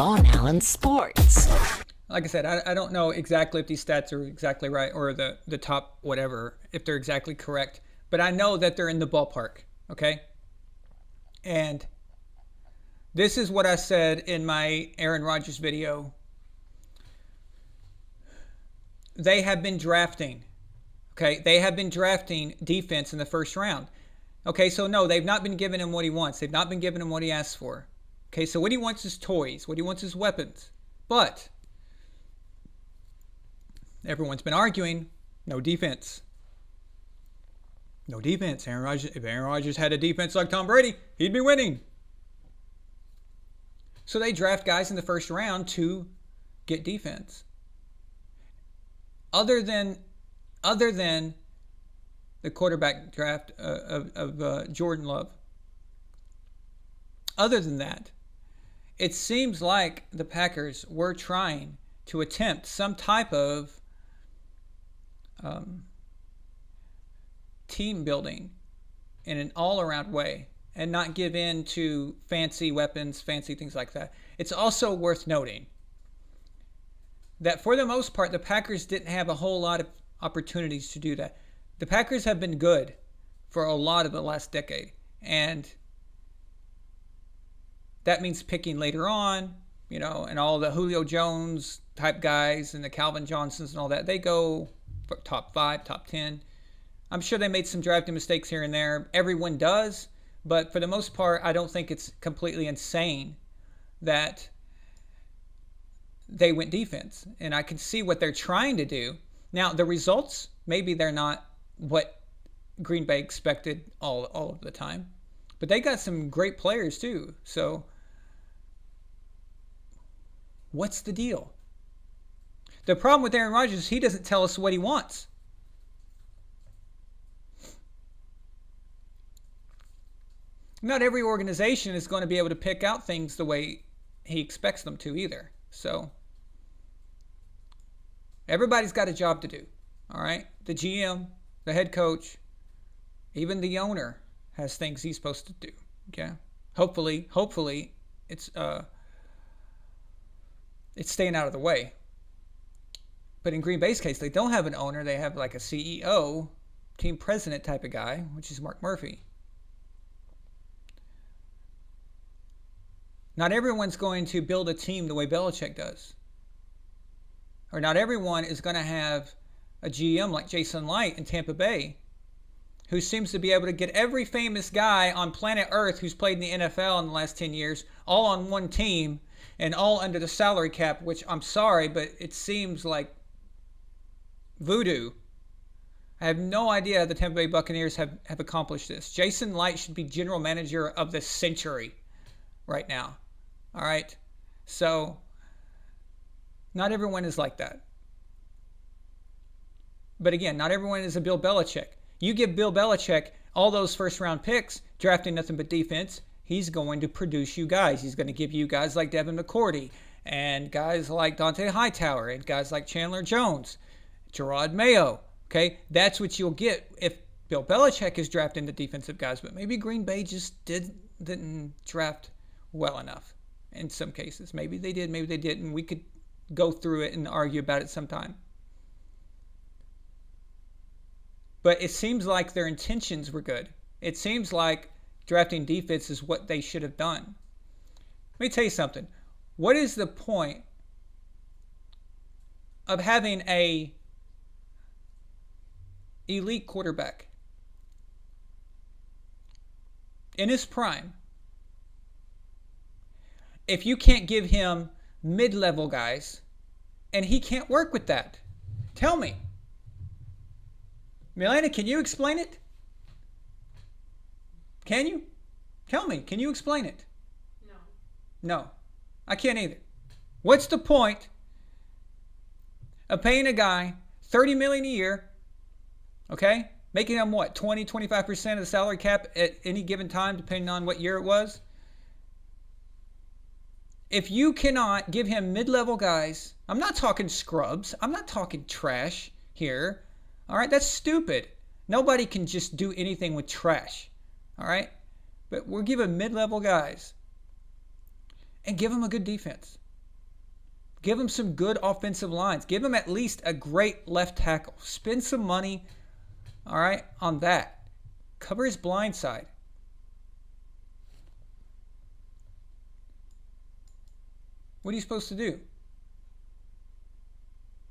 VonAllen Sports. Like I said, I don't know exactly if these stats are exactly right or the top whatever, if they're exactly correct. But I know that they're in the ballpark, okay? And this is what I said in my Aaron Rodgers video. They have been drafting, okay? They have been drafting defense in the first round. Okay, so no, they've not been giving him what he wants. They've not been giving him what he asks for. Okay, so what he wants is toys. What he wants is weapons. But everyone's been arguing, no defense. No defense. If Aaron Rodgers had a defense like Tom Brady, he'd be winning. So they draft guys in the first round to get defense. Other than the quarterback draft of Jordan Love. Other than that, it seems like the Packers were trying to attempt some type of team building in an all-around way and not give in to fancy weapons, fancy things like that. It's also worth noting that for the most part, the Packers didn't have a whole lot of opportunities to do that. The Packers have been good for a lot of the last decade, and that means picking later on, and all the Julio Jones type guys and the Calvin Johnsons and all that. They go for top 5, top 10. I'm sure they made some drafting mistakes here and there. Everyone does, but for the most part, I don't think it's completely insane that they went defense. And I can see what they're trying to do. Now, the results, maybe they're not what Green Bay expected all of the time. But they got some great players too. So what's the deal? The problem with Aaron Rodgers is he doesn't tell us what he wants. Not every organization is going to be able to pick out things the way he expects them to either. So everybody's got a job to do. All right? The GM, the head coach, even the owner has things he's supposed to do. Okay? Hopefully it's staying out of the way. But in Green Bay's case, they don't have an owner. They have like a CEO, team president type of guy, which is Mark Murphy. Not everyone's going to build a team the way Belichick does. Or not everyone is going to have a GM like Jason Light in Tampa Bay, who seems to be able to get every famous guy on planet Earth who's played in the NFL in the last 10 years, all on one team, and all under the salary cap, which I'm sorry, but it seems like voodoo. I have no idea the Tampa Bay Buccaneers have accomplished this. Jason Light should be general manager of the century right now. All right? So, not everyone is like that. But again, not everyone is a Bill Belichick. You give Bill Belichick all those first-round picks, drafting nothing but defense, he's going to produce you guys. He's going to give you guys like Devin McCourty and guys like Dante Hightower and guys like Chandler Jones, Gerard Mayo. Okay? That's what you'll get if Bill Belichick is drafting the defensive guys. But maybe Green Bay just didn't draft well enough in some cases. Maybe they did, maybe they didn't. We could go through it and argue about it sometime. But it seems like their intentions were good. It seems like drafting defense is what they should have done. Let me tell you something. What is the point of having a elite quarterback in his prime if you can't give him mid-level guys and he can't work with that? Tell me. Milena, can you explain it? Can you? Tell me. Can you explain it? No. I can't either. What's the point of paying a guy $30 million a year, okay? Making him what, 20, 25% of the salary cap at any given time, depending on what year it was? If you cannot give him mid-level guys, I'm not talking scrubs. I'm not talking trash here. All right, that's stupid. Nobody can just do anything with trash. All right? But we'll give him mid-level guys and give him a good defense. Give him some good offensive lines. Give him at least a great left tackle. Spend some money, all right, on that. Cover his blind side. What are you supposed to do?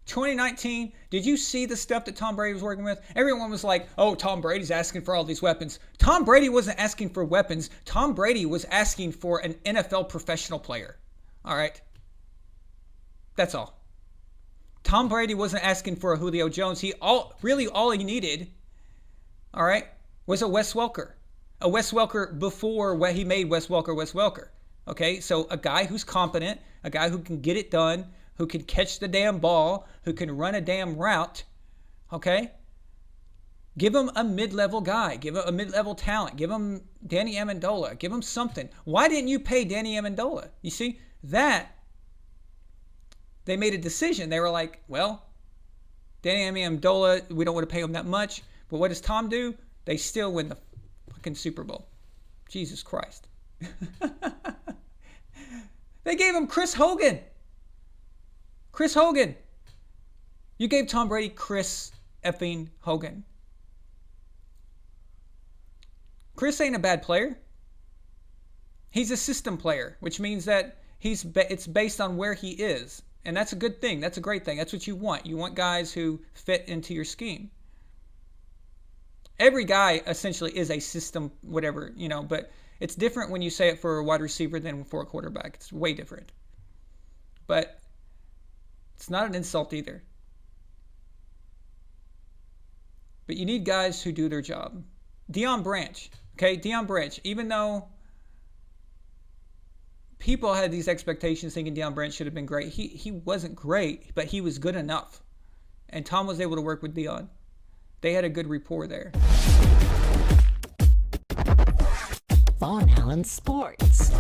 2019, did you see the stuff that Tom Brady was working with? Everyone was like, oh, Tom Brady's asking for all these weapons. Tom Brady wasn't asking for weapons. Tom Brady was asking for an NFL professional player. All right? That's all. Tom Brady wasn't asking for a Julio Jones. All he needed, all right, was a Wes Welker. A Wes Welker before what he made Wes Welker. Okay? So a guy who's competent, a guy who can get it done, who can catch the damn ball, who can run a damn route, okay? Give him a mid-level guy. Give him a mid-level talent. Give him Danny Amendola. Give him something. Why didn't you pay Danny Amendola? You see, that, they made a decision. They were like, well, Danny Amendola, we don't want to pay him that much. But what does Tom do? They still win the fucking Super Bowl. Jesus Christ. They gave him Chris Hogan. Chris Hogan. You gave Tom Brady Chris effing Hogan. Chris ain't a bad player. He's a system player, which means that it's based on where he is. And that's a good thing. That's a great thing. That's what you want. You want guys who fit into your scheme. Every guy essentially is a system, whatever, but it's different when you say it for a wide receiver than for a quarterback. It's way different. But it's not an insult either. But you need guys who do their job. Deion Branch. Okay, Deion Branch. Even though people had these expectations thinking Deion Branch should have been great, he wasn't great, but he was good enough. And Tom was able to work with Deion. They had a good rapport there. VonAllen Sports.